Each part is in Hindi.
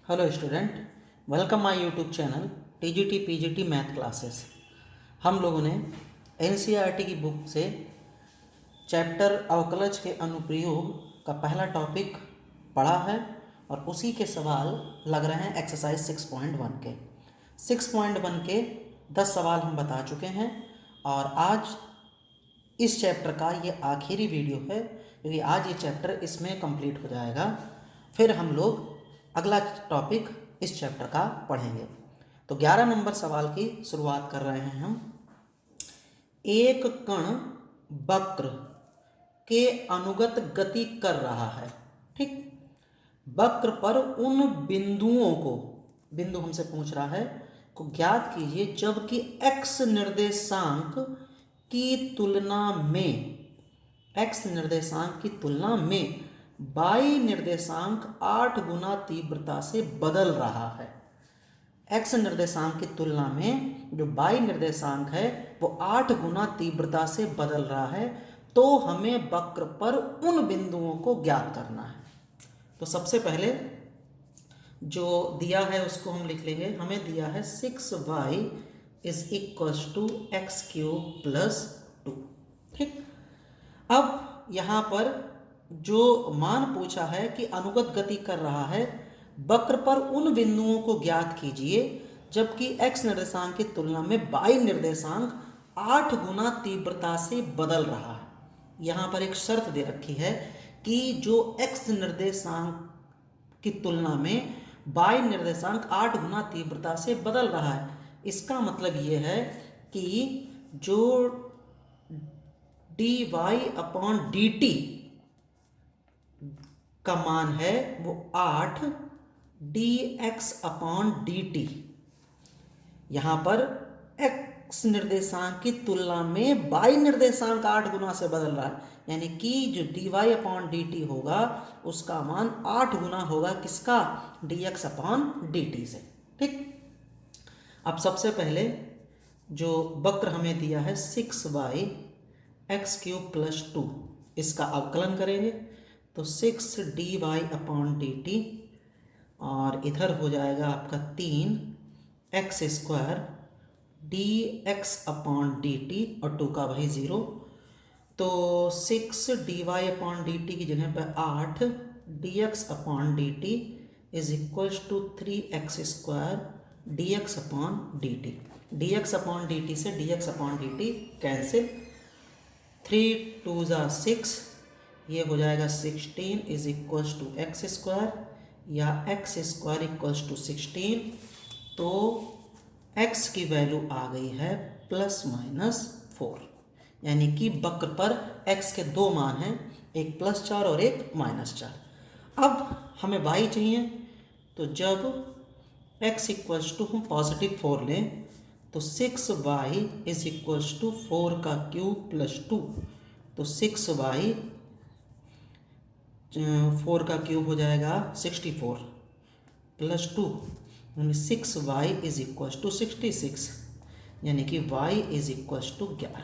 Hello student, welcome my YouTube channel TGT PGT math classes. हम लोगों ने एनसीईआरटी की बुक से चैप्टर अवकलज के अनुप्रयोग का पहला टॉपिक पढ़ा है और उसी के सवाल लग रहे हैं एक्सरसाइज 6.1 के। 6.1 के 10 सवाल हम बता चुके हैं और आज इस चैप्टर का ये आखिरी वीडियो है क्योंकि आज ये चैप्टर इसमें कंप्लीट हो जाएगा। फिर हम लोग अगला टॉपिक इस चैप्टर का पढ़ेंगे। तो 11 नंबर सवाल की शुरुआत कर रहे हैं हम। एक कण वक्र के अनुगत गति कर रहा है, ठीक। वक्र पर उन बिंदुओं को, बिंदु हमसे पूछ रहा है, को ज्ञात कीजिए जबकि x निर्देशांक की तुलना में, x निर्देशांक की तुलना में y निर्देशांक 8 गुना तीव्रता से बदल रहा है। x निर्देशांक की तुलना में जो y निर्देशांक है वो 8 गुना तीव्रता से बदल रहा है। तो हमें वक्र पर उन बिंदुओं को ज्ञात करना है। तो सबसे पहले जो दिया है उसको हम लिख लेंगे। हमें दिया है 6y is equals to x cube plus 2, ठीक। अब यहाँ पर जो मान पूछा है कि अनुगत गति कर रहा है, वक्र पर उन बिंदुओं को ज्ञात कीजिए जबकि x निर्देशांक की तुलना में y निर्देशांक 8 गुना तीव्रता से बदल रहा है। यहाँ पर एक शर्त दे रखी है कि जो x निर्देशांक की तुलना में y निर्देशांक 8 गुना तीव्रता से बदल रहा है। इसका मतलब ये है कि जो dy/dt का मान है वो 8 dx/dt, यहां पर x निर्देशांक की तुलना में y निर्देशांक 8 गुना से बदल रहा है, यानी कि जो dy/dt होगा उसका मान 8 गुना होगा किसका, dx/dt से, ठीक। अब सबसे पहले जो वक्र हमें दिया है 6y एक्स क्यूब प्लस 2, इसका अवकलन करेंगे तो 6 dy/dt और इधर हो जाएगा आपका 3 एक्स स्क्वायर dx/dt और 2 का वही 0। तो 6 dy/dt की जगह पर 8 dx/dt is equals to 3x square dx/dt। dx/dt से dx/dt कैंसिल, 3 2 ज़ा 6, ये हो जाएगा 16 is equals to x square या एक्स स्क्वायर इक्वल्स टू 16। तो x की वैल्यू आ गई है ±4, यानी कि वक्र पर x के दो मान हैं, एक +4 और एक -4। अब हमें y चाहिए, तो जब x इक्वल्स टू हम पॉजिटिव 4 लें तो 6y इज इक्वल्स टू 4 का क्यूब प्लस 2। तो 6y 4 का क्यूब हो जाएगा 64 प्लस 2, यानी 6y इज इक्वल्स टू 66, यानी कि y इज इक्वल्स टू 11।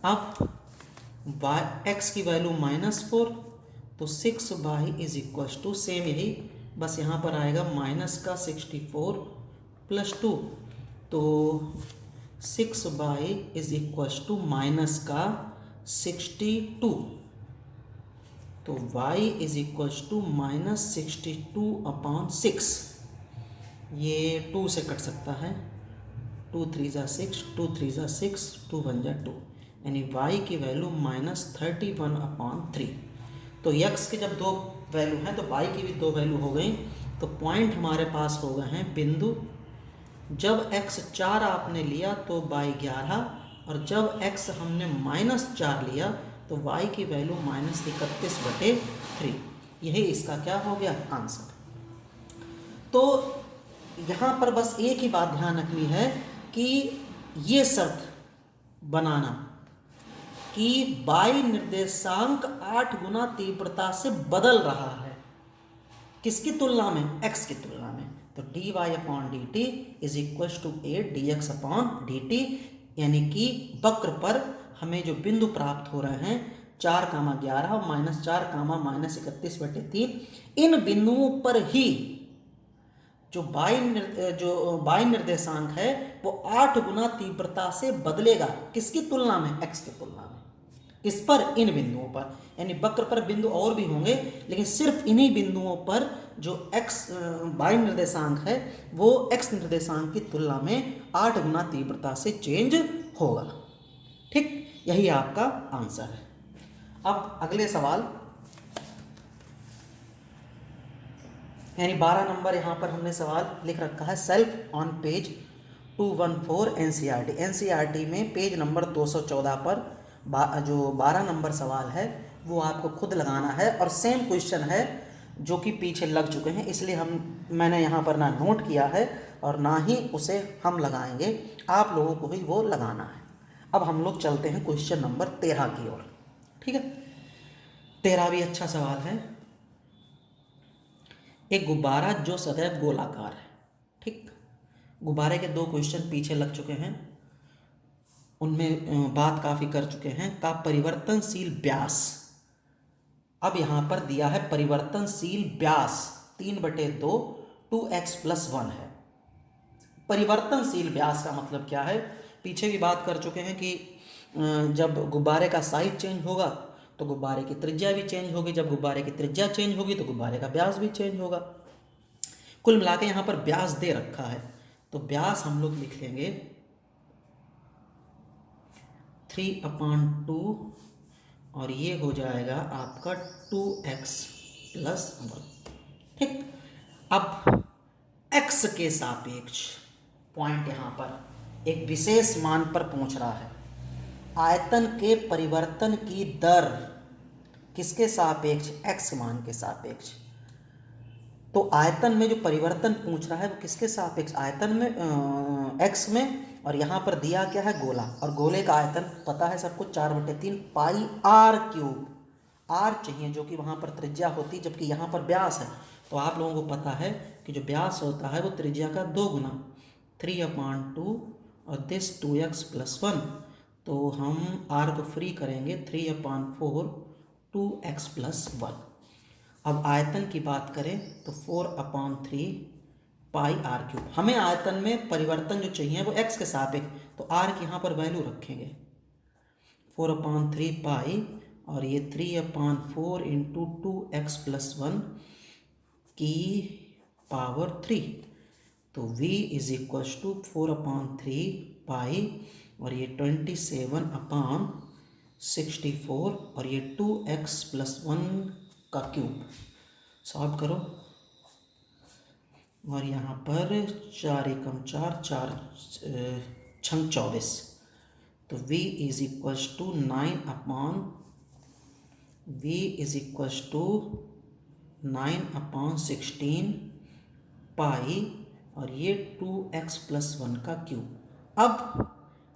अब x की वैल्यू -4, तो 6y is equals to same यही, बस यहाँ पर आएगा माइनस का 64 प्लस 2। तो 6y is equals to minus का 62, तो y इज इक्वल्स टू -62/6। ये 2 से कट सकता है, 2 3 ज़ा 6, 2 3 ज़ा 6, 2 1 ज़ा 2, यानी y की वैल्यू -31/3। तो x के जब दो वैल्यू हैं तो y की भी दो वैल्यू हो गई। तो पॉइंट हमारे पास हो गए हैं बिंदु, जब x 4 आपने लिया तो y 11, और जब x हमने -4 लिया तो y की वैल्यू -31/3। यही इसका क्या हो गया, आंसर। तो यहाँ पर बस एक ही बात ध्यान रखनी है कि ये शर्त बनाना कि y निर्देशांक 8 गुना तीव्रता से बदल रहा है, किसकी तुलना में, x की तुलना में। तो dy/dt is equals to 8 dx/dt, यानी कि वक्र पर हमें जो बिंदु प्राप्त हो रहे हैं 4, 11 और -4, -31/3, इन बिंदुओं पर ही जो बाई निर्देशांक है वो 8 गुना तीव्रता से बदलेगा। किसकी तुलना में? x की तुलना में। किस पर? इन बिंदुओं पर। यानी वक्र पर बिंदु और भी होंगे, लेकिन सिर्फ इन्हीं बिंदुओं पर जो x बाई निर्देशांक है वो x निर्देशांक की तुलना में 8 गुना तीव्रता से चेंज होगा। ठीक, यही आपका आंसर है। अब अगले सवाल, यानी 12 नंबर यहाँ पर हमने सवाल लिख रखा है, self on page 214 NCERT. NCERT में पेज नंबर 214 पर जो 12 नंबर सवाल है वो आपको खुद लगाना है, और सेम क्वेश्चन है जो कि पीछे लग चुके हैं, इसलिए मैंने यहाँ पर ना नोट किया है और ना ही उसे हम लगाएंगे, आप लोगों को ही वो लगाना है। अब हम लोग चलते हैं क्वेश्चन नंबर 13 की ओर। ठीक है, 13 भी अच्छा सवाल है। एक गुब्बारा जो सदैव गोलाकार है। ठीक, गुब्बारे के 2 क्वेश्चन पीछे लग चुके हैं, उनमें बात काफ़ी कर चुके हैं। का परिवर्तनशील व्यास, अब यहाँ पर दिया है परिवर्तनशील व्यास 3/2 2x+1 है। परिवर्तनशील व्यास का मतलब क्या है? पीछे भी बात कर चुके हैं कि जब गुब्बारे का साइज चेंज होगा तो गुब्बारे की त्रिज्या भी चेंज होगी, जब गुब्बारे की त्रिज्या चेंज होगी तो गुब्बारे का व्यास भी चेंज होगा। कुल मिला के यहाँ पर व्यास दे रखा है, तो व्यास हम लोग लिख लेंगे 3/2 और ये हो जाएगा आपका 2x+1। ठीक, अब x के सापेक्ष पॉइंट यहाँ पर एक विशेष मान पर पहुँच रहा है। आयतन के परिवर्तन की दर किसके सापेक्ष? x मान के सापेक्ष। तो आयतन में जो परिवर्तन पूछ रहा है वो किसके सापेक्ष? आयतन में x में, और यहाँ पर दिया क्या है? गोला, और गोले का आयतन पता है सबको 4/3 पाई r³। r चाहिए जो कि वहाँ पर त्रिज्या होती, जबकि यहाँ पर व्यास है। तो आप लोगों को पता है कि जो व्यास होता है वो त्रिज्या का 2 गुना, 3/2 और दिस 2x+1। तो हम r को फ्री करेंगे, 3/4 2x+1। अब आयतन की बात करें तो 4/3 पाई r³। हमें आयतन में परिवर्तन जो चाहिए वो x के सापेक्ष, तो r की यहाँ पर वैल्यू रखेंगे 4/3 पाई, और ये 3/4 इंटू 2x+1 की पावर 3। तो v इज इक्वल्स टू 4/3 पाई, और ये 27/64, और ये 2x+1 का क्यूब। सॉल्व करो, और यहाँ पर 4 एकम 4, 4 छंग 24। तो v इज इक्वल्स टू 9/16 पाई, और ये 2x+1 का क्यूब। अब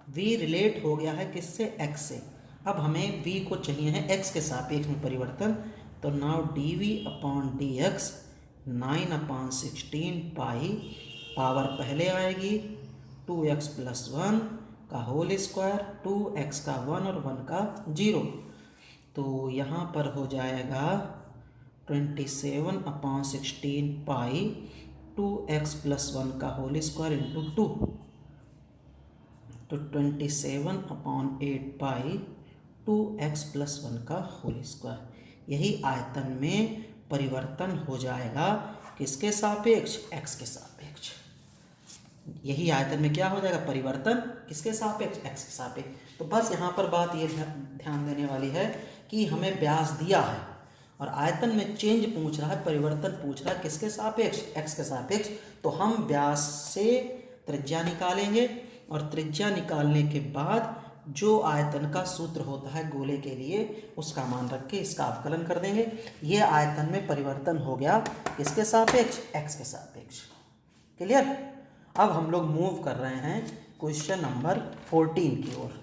v रिलेट हो गया है किससे? x से। अब हमें v को चाहिए है x के सापेक्ष में परिवर्तन, तो नाउ dv/dx 9/16 पाई, पावर पहले आएगी 2x+1 का होल स्क्वायर, 2x का 1 और 1 का 0। तो यहाँ पर हो जाएगा 27/16 पाई 2x+1 का होल स्क्वायर इंटू 2, तो 27/8 पाई 2x+1 का होल स्क्वायर। यही आयतन में परिवर्तन हो जाएगा किसके सापेक्ष? x के सापेक्ष। यही आयतन में क्या हो जाएगा? परिवर्तन किसके सापेक्ष? x के सापेक्ष। तो बस यहाँ पर बात ये ध्यान देने वाली है कि हमें व्यास दिया है और आयतन में चेंज पूछ रहा है, परिवर्तन पूछ रहा है किसके सापेक्ष? x के सापेक्ष। तो हम व्यास से त्रिज्या निकालेंगे, और त्रिज्या निकालने के बाद जो आयतन का सूत्र होता है गोले के लिए उसका मान रख के इसका अवकलन कर देंगे। ये आयतन में परिवर्तन हो गया किसके सापेक्ष? x के सापेक्ष। क्लियर? अब हम लोग मूव कर रहे हैं क्वेश्चन नंबर 14 की ओर।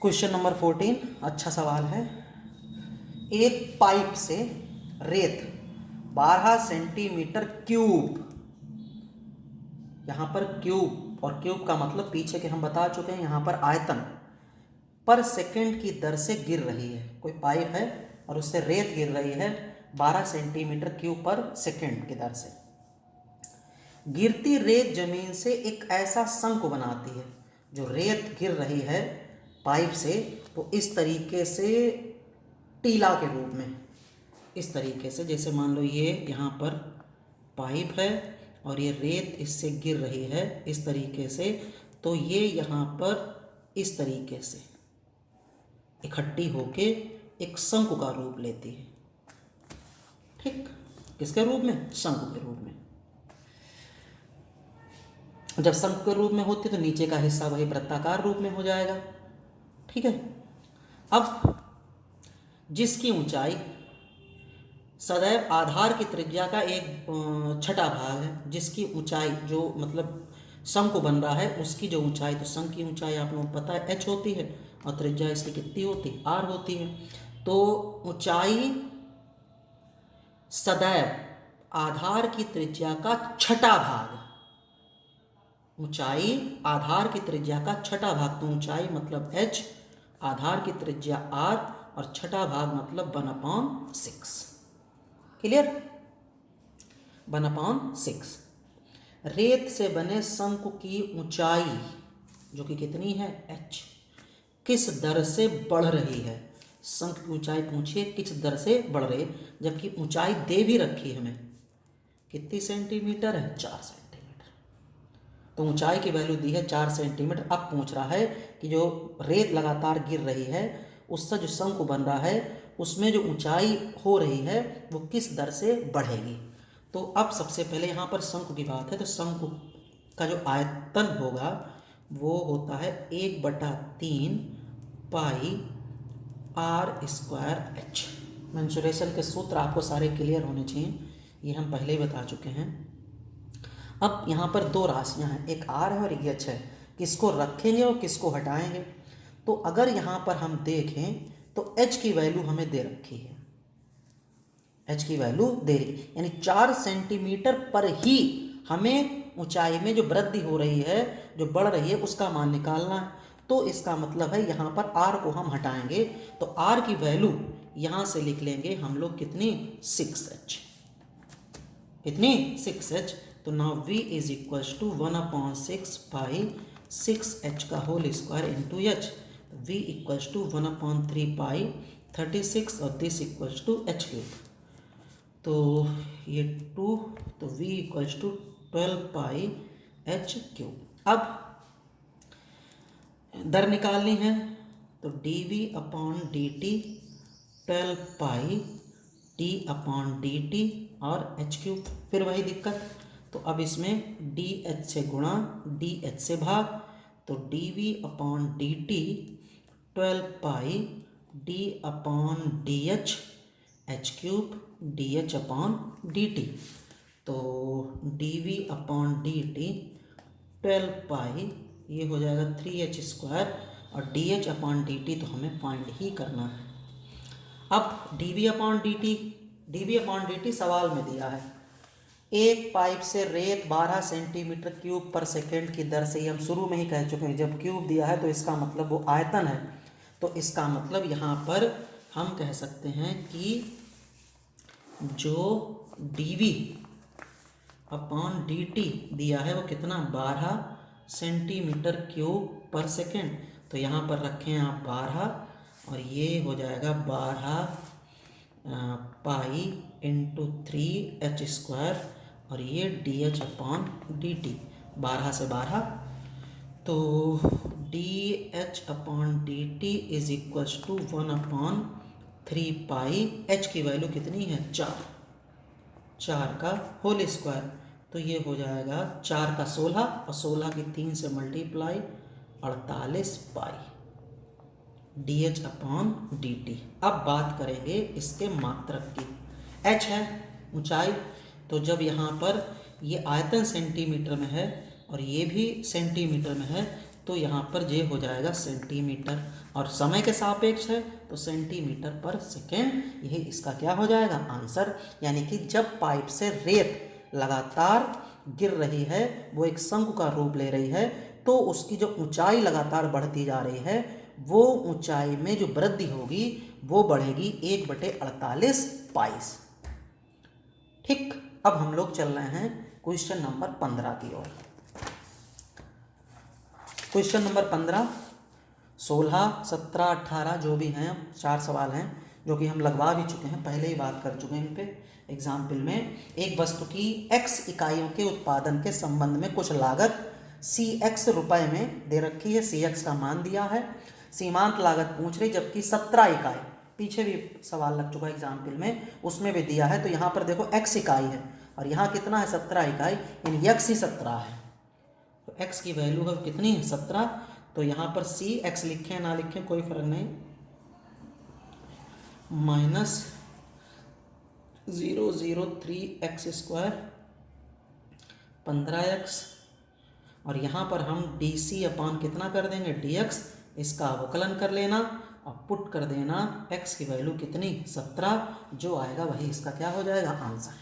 क्वेश्चन नंबर 14 अच्छा सवाल है। एक पाइप से रेत 12 सेंटीमीटर क्यूब, यहाँ पर क्यूब, और क्यूब का मतलब पीछे के हम बता चुके हैं, यहाँ पर आयतन पर सेकंड की दर से गिर रही है। कोई पाइप है और उससे रेत गिर रही है 12 सेंटीमीटर क्यूब पर सेकेंड की दर से। गिरती रेत जमीन से एक ऐसा शंकु बनाती है, जो रेत गिर रही है पाइप से तो इस तरीके से टीला के रूप में, इस तरीके से, जैसे मान लो ये यहाँ पर पाइप है और ये रेत इससे गिर रही है इस तरीके से, तो ये यहाँ पर इस तरीके से इकट्ठी होके एक शंकु का रूप लेती है। ठीक, किसके रूप में? शंकु के रूप में। जब शंकु के रूप में होती है तो नीचे का हिस्सा वही वृत्ताकार रूप में हो जाएगा। ठीक है। अब जिसकी ऊंचाई सदैव आधार की त्रिज्या का एक छठा भाग है, जिसकी ऊंचाई जो मतलब शंकु बन रहा है उसकी जो ऊंचाई, तो शंकु की ऊंचाई आप लोगों को पता है h होती है और त्रिज्या इसकी कितनी होती है? r होती है। तो ऊंचाई सदैव आधार की त्रिज्या का छठा भाग, ऊंचाई आधार की त्रिज्या का छठा भाग, तो ऊंचाई मतलब h, आधार की त्रिज्या r और छठा भाग मतलब 1/6। क्लियर? 1/6। रेत से बने शंकु की ऊंचाई जो कि कितनी है? h, किस दर से बढ़ रही है? शंकु की ऊंचाई पूछिए किस दर से बढ़ रही है, जबकि ऊंचाई दे भी रखी है हमें, कितनी सेंटीमीटर है? 4 सेंटीमीटर। तो ऊंचाई की वैल्यू दी है 4 सेंटीमीटर। अब पूछ रहा है कि जो रेत लगातार गिर रही है उससे जो शंकु बन रहा है उसमें जो ऊंचाई हो रही है वो किस दर से बढ़ेगी। तो अब सबसे पहले यहाँ पर शंकु की बात है, तो शंकु का जो आयतन होगा वो होता है 1/3 पाई r²h। मेंसुरेशन के सूत्र आपको सारे क्लियर होने चाहिए, ये हम पहले ही बता चुके हैं। अब यहाँ पर दो राशियाँ हैं, एक r है और एक h है, किसको रखेंगे और किसको हटाएंगे। तो अगर यहाँ पर हम देखें तो h की वैल्यू हमें दे रखी है, h की वैल्यू दे रही, यानी 4 सेंटीमीटर पर ही हमें ऊंचाई में जो वृद्धि हो रही है, जो बढ़ रही है, उसका मान निकालना है। तो इसका मतलब है यहाँ पर r को हम हटाएंगे तो r की वैल्यू यहाँ से लिख लेंगे हम लोग कितनी? 6h। कितनी? 6h। तो now v is equals to 1/6 pi 6h का whole square into h। v equals to 1/3 pi 36 और दिस इक्वल्स टू h³। तो ये 2, तो v equals to 12 pi h³। अब दर निकालनी है तो dv/dt 12 पाई d/dt और h³। फिर वही दिक्कत, तो अब इसमें dh से गुणा dh से भाग, तो dv/dt 12 पाई d/dh h³ dh/dt। तो dv/dt 12 पाई, ये हो जाएगा 3h² और dh/dt तो हमें फाइंड ही करना है। अब dv/dt सवाल में दिया है, एक पाइप से रेत 12 सेंटीमीटर क्यूब पर सेकेंड की दर से, ये हम शुरू में ही कह चुके हैं, जब क्यूब दिया है तो इसका मतलब वो आयतन है। तो इसका मतलब यहाँ पर हम कह सकते हैं कि जो dv/dt दिया है वो कितना? 12 सेंटीमीटर क्यूब पर सेकेंड। तो यहाँ पर रखें आप 12 और ये हो जाएगा 12 पाई इंटू 3h² और ये dh/dt, 12 से 12, तो dh/dt is equals to 1/3 pi, h की वैल्यू कितनी है? 4 का होल स्क्वायर, तो ये हो जाएगा 4 का 16 और 16 की 3 से मल्टीप्लाई 48 पाई dh/dt। अब बात करेंगे इसके मात्रक की। h है ऊंचाई, तो जब यहाँ पर ये आयतन सेंटीमीटर में है और ये भी सेंटीमीटर में है तो यहाँ पर ये हो जाएगा सेंटीमीटर, और समय के सापेक्ष है तो सेंटीमीटर पर सेकेंड, यही इसका क्या हो जाएगा? आंसर। यानी कि जब पाइप से रेत लगातार गिर रही है, वो एक शंकु का रूप ले रही है, तो उसकी जो ऊंचाई लगातार बढ़ती जा रही है, वो ऊंचाई में जो वृद्धि होगी वो बढ़ेगी 1/48 पाई। ठीक, अब हम लोग चल रहे हैं क्वेश्चन नंबर 15 की ओर। क्वेश्चन नंबर 15, 16, 17, 18 जो भी हैं 4 सवाल हैं जो कि हम लगवा भी चुके हैं, पहले ही बात कर चुके हैं इन पे एग्जाम्पल में। एक वस्तु की x इकाइयों के उत्पादन के संबंध में कुछ लागत cx रुपए में दे रखी है, cx का मान दिया है, सीमांत लागत पूछ रही, जबकि 17 इकाई, पीछे भी सवाल लग चुका है एग्जाम्पल में, उसमें भी दिया है। तो यहाँ पर देखो x इकाई है और यहाँ कितना है 17 इकाई, यानी x ही 17 है। तो x की वैल्यू है कितनी है 17। तो यहाँ पर सी x लिखें ना लिखें कोई फर्क नहीं, -003x² 15x, और यहाँ पर हम dc अपान कितना कर देंगे dx, इसका अवकलन कर लेना और पुट कर देना x की वैल्यू कितनी 17, जो आएगा वही इसका क्या हो जाएगा आंसर।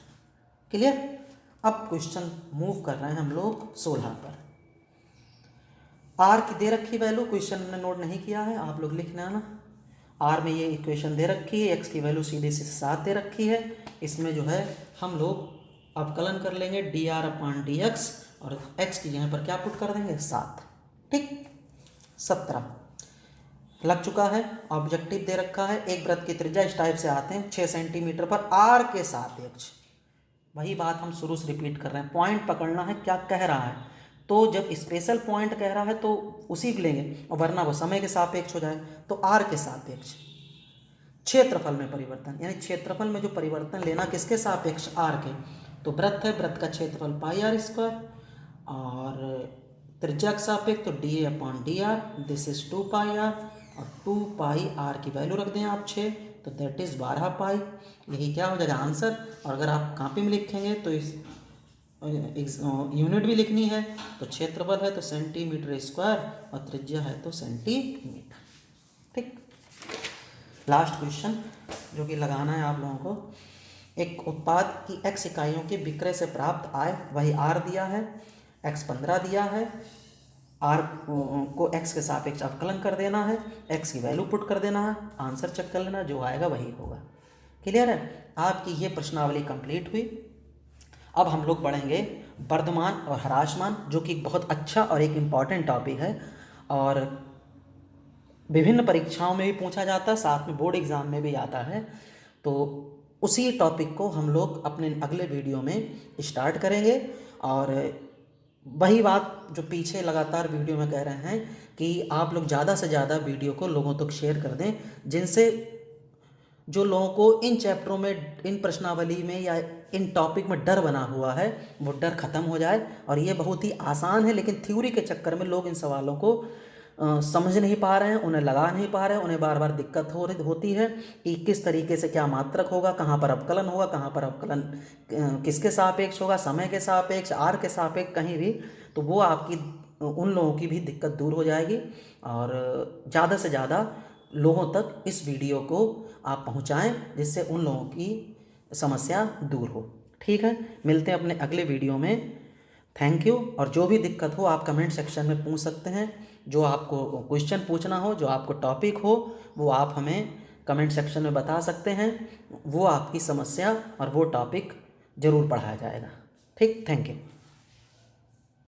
क्लियर। अब क्वेश्चन मूव कर रहे हैं हम लोग 16 पर। r की दे रखी वैल्यू, क्वेश्चन ने नोट नहीं किया है, आप लोग लिखना ना। r में ये इक्वेशन दे रखी है, x की वैल्यू सीधे से 7 दे रखी है, इसमें जो है हम लोग अवकलन कर लेंगे dr अपान dx और x की जगह पर क्या पुट कर देंगे 7। ठीक, 17 लग चुका है। ऑब्जेक्टिव दे रखा है, एक वृत्त की त्रिज्या इस टाइप से आते हैं 6 सेंटीमीटर पर r के सापेक्ष। वही बात हम शुरू से रिपीट कर रहे हैं, पॉइंट पकड़ना है क्या कह रहा है। तो जब स्पेशल पॉइंट कह रहा है तो उसी को लेंगे, और वरना वो समय के सापेक्ष हो जाए तो r के सापेक्ष। क्षेत्रफल में परिवर्तन, यानी क्षेत्रफल में जो परिवर्तन लेना किसके सापेक्ष r के। तो वृत्त है, वृत्त का क्षेत्रफल πr² और त्रिज्या के सापेक्ष तो dA upon dr, this is 2πr, और 2πr की वैल्यू रख दें आप 6, तो दैट इज 12 पाई। यही क्या हो जाएगा आंसर। और अगर आप कॉपी में लिखेंगे तो इस यूनिट भी लिखनी है, तो क्षेत्रफल है तो सेंटीमीटर स्क्वायर और त्रिज्या है तो सेंटीमीटर। ठीक, लास्ट क्वेश्चन जो कि लगाना है आप लोगों को, एक उत्पाद की x इकाइयों के विक्रय से प्राप्त आय, वही r दिया है, x 15 दिया है, r को x के सापेक्ष अवकलन कर देना है, x की वैल्यू पुट कर देना है, आंसर चेक कर लेना, जो आएगा वही होगा। क्लियर है। आपकी ये प्रश्नावली कंप्लीट हुई। अब हम लोग पढ़ेंगे वर्धमान और ह्रासमान, जो कि बहुत अच्छा और एक इम्पॉर्टेंट टॉपिक है और विभिन्न परीक्षाओं में भी पूछा जाता है, साथ में बोर्ड एग्जाम में भी आता है। तो उसी टॉपिक को हम लोग अपने अगले वीडियो में स्टार्ट करेंगे। और वही बात जो पीछे लगातार वीडियो में कह रहे हैं कि आप लोग ज़्यादा से ज़्यादा वीडियो को लोगों तक शेयर कर दें, जिनसे जो लोगों को इन चैप्टरों में, इन प्रश्नावली में या इन टॉपिक में डर बना हुआ है, वो डर ख़त्म हो जाए। और ये बहुत ही आसान है, लेकिन थ्योरी के चक्कर में लोग इन सवालों को समझ नहीं पा रहे हैं, उन्हें लगा नहीं पा रहे हैं, उन्हें बार बार दिक्कत होती है कि किस तरीके से क्या मात्रक होगा, कहाँ पर अवकलन होगा, कहाँ पर अवकलन किसके सापेक्ष होगा, समय के सापेक्ष, r के सापेक्ष, कहीं भी। तो वो आपकी उन लोगों की भी दिक्कत दूर हो जाएगी। और ज़्यादा से ज़्यादा लोगों तक इस वीडियो को आप पहुंचाएं, जिससे उन लोगों की समस्या दूर हो। ठीक है, मिलते हैं अपने अगले वीडियो में। Thank you. और जो भी दिक्कत हो आप कमेंट सेक्शन में पूछ सकते हैं, जो आपको क्वेश्चन पूछना हो, जो आपको टॉपिक हो, वो आप हमें कमेंट सेक्शन में बता सकते हैं। वो आपकी समस्या और वो टॉपिक ज़रूर पढ़ाया जाएगा। ठीक, थैंक यू।